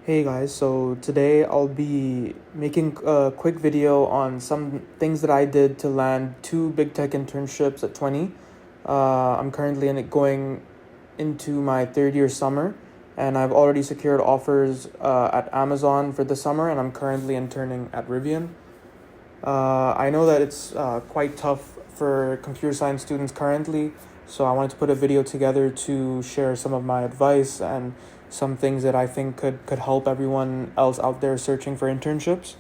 Hey guys, so today I'll be making a quick video on some things that I did to land two big tech internships at 20. I'm currently going into my third year summer, and I've already secured offers at Amazon for the summer, and I'm currently interning at Rivian. I know that it's quite tough for computer science students currently, so I wanted to put a video together to share some of my advice and some things that I think could help everyone else out there searching for internships.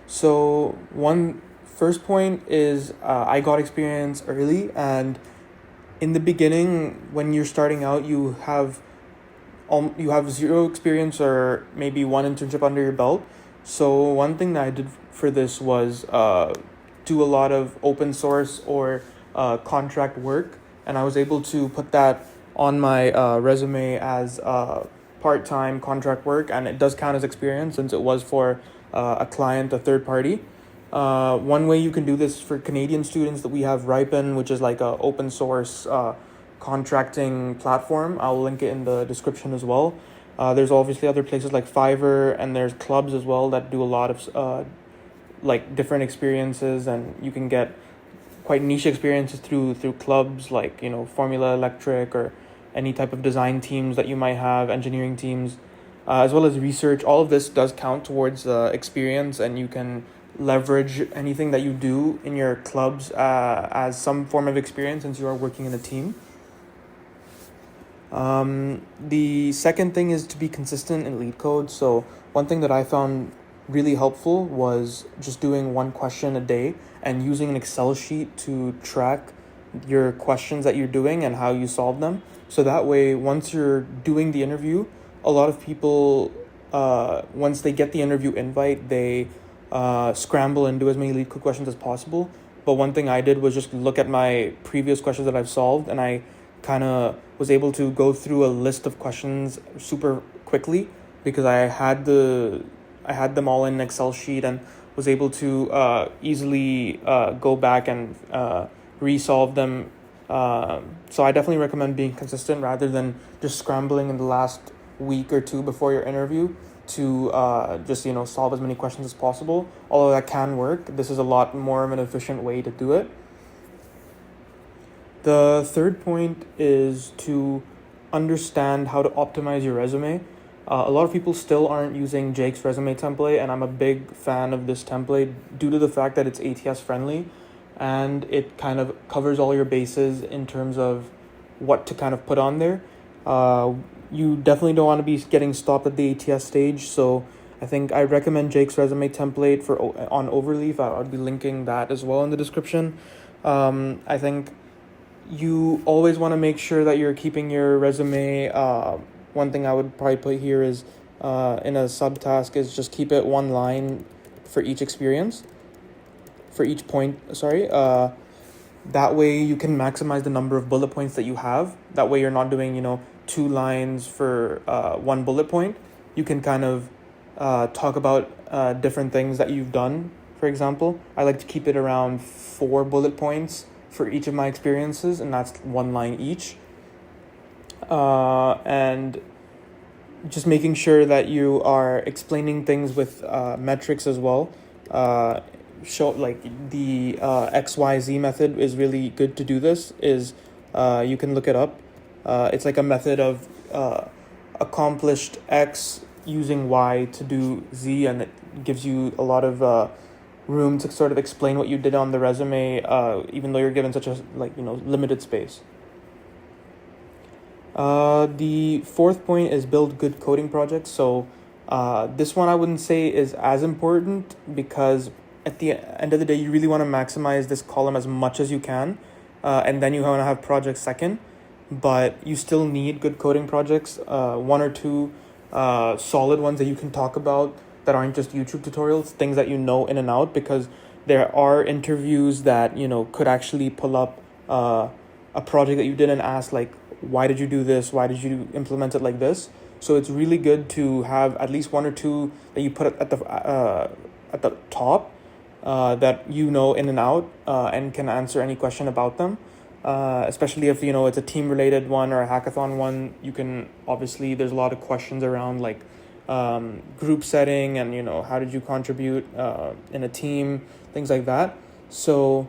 So one first point is I got experience early, and in the beginning when you're starting out you have zero experience or maybe one internship under your belt. So one thing that I did for this was do a lot of open source or contract work, and I was able to put that on my resume as part-time contract work, and it does count as experience since it was for a client, a third party. One way you can do this for Canadian students that we have Ripen, which is like a open source contracting platform. I'll link it in the description as well. There's obviously other places like Fiverr, and there's clubs as well that do a lot of like different experiences, and you can get quite niche experiences through clubs like Formula Electric or any type of design teams that you might have, engineering teams, as well as research. All of this does count towards experience, and you can leverage anything that you do in your clubs as some form of experience since you are working in a team. The second thing is to be consistent in lead code. So one thing that I found really helpful was just doing one question a day and using an Excel sheet to track your questions that you're doing and how you solve them. So that way, once you're doing the interview, a lot of people, once they get the interview invite, they scramble and do as many lead code questions as possible. But one thing I did was just look at my previous questions that I've solved, and I kind of was able to go through a list of questions super quickly because I had them all in an Excel sheet and was able to easily go back and resolve them. So I definitely recommend being consistent rather than just scrambling in the last week or two before your interview to just solve as many questions as possible. Although that can work, this is a lot more of an efficient way to do it. The third point is to understand how to optimize your resume. A lot of people still aren't using Jake's resume template, and I'm a big fan of this template due to the fact that it's ATS friendly and it kind of covers all your bases in terms of what to kind of put on there. You definitely don't want to be getting stopped at the ATS stage, so I think I recommend Jake's resume template on Overleaf. I'll be linking that as well in the description. I think you always want to make sure that you're keeping your resume. One thing I would probably put here is in a subtask is just keep it one line for each experience, for each point. That way you can maximize the number of bullet points that you have. That way you're not doing two lines for one bullet point. You can kind of talk about different things that you've done. For example, I like to keep it around 4 bullet points for each of my experiences, and that's one line each. And just making sure that you are explaining things with metrics as well. Show like the XYZ method is really good to do this. You can look it up. It's like a method of accomplished X using Y to do Z, and it gives you a lot of room to sort of explain what you did on the resume, even though you're given such a limited space. The fourth point is build good coding projects. So this one I wouldn't say is as important because at the end of the day, you really want to maximize this column as much as you can, and then you want to have projects second. But you still need good coding projects, one or two solid ones that you can talk about that aren't just YouTube tutorials, things that in and out, because there are interviews that could actually pull up a project that you did and ask like, why did you do this? Why did you implement it like this? So it's really good to have at least one or two that you put at the top that in and out and can answer any question about them. especially if it's a team related one or a hackathon one. You can obviously, there's a lot of questions around like group setting and how did you contribute in a team, things like that. So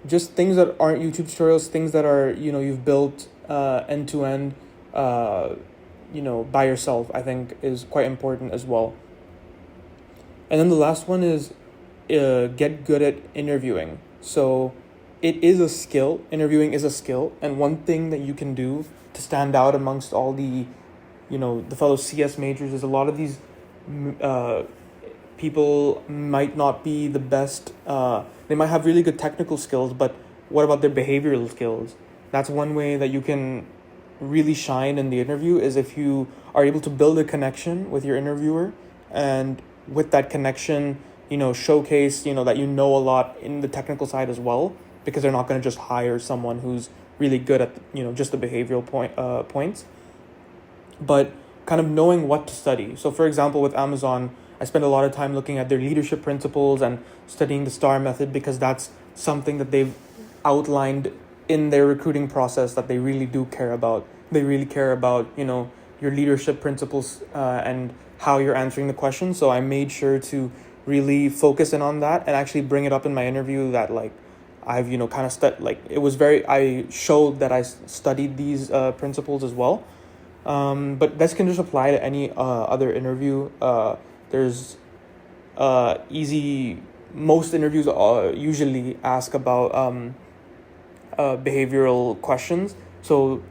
just things that aren't YouTube tutorials, things that are you've built end to end by yourself, I think is quite important as well. And then the last one is get good at interviewing. So it is a skill. Interviewing is a skill, and one thing that you can do to stand out amongst all the the fellow CS majors is a lot of these people might not be the best. They might have really good technical skills, but what about their behavioral skills? That's one way that you can really shine in the interview, is if you are able to build a connection with your interviewer, and with that connection showcase that a lot in the technical side as well, because they're not going to just hire someone who's really good at just the behavioral points, but kind of knowing what to study. So for example, with Amazon, I spend a lot of time looking at their leadership principles and studying the STAR method, because that's something that they've outlined in their recruiting process that they really do care about. They really care about your leadership principles and how you're answering the question. So I made sure to really focus in on that and actually bring it up in my interview, that like I've kind of I showed that I studied these principles as well. But this can just apply to any other interview. There's most interviews usually ask about behavioral questions. So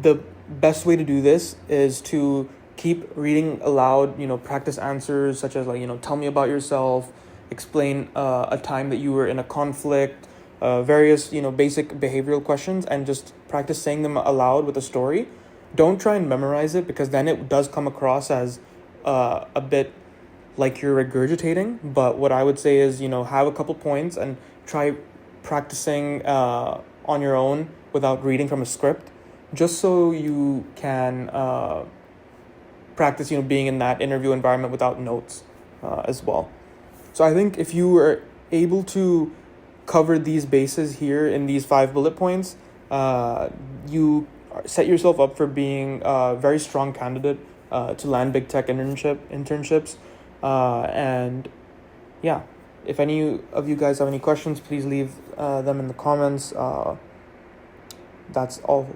the best way to do this is to keep reading aloud, practice answers such as like, tell me about yourself, explain a time that you were in a conflict, various, basic behavioral questions, and just practice saying them aloud with a story. Don't try and memorize it, because then it does come across as a bit like you're regurgitating. But what I would say is, have a couple points and try practicing on your own without reading from a script, just so you can practice, being in that interview environment without notes as well. So I think if you are able to cover these bases here in these 5 bullet points, you set yourself up for being a very strong candidate to land big tech internships. And yeah, if any of you guys have any questions, please leave them in the comments. That's all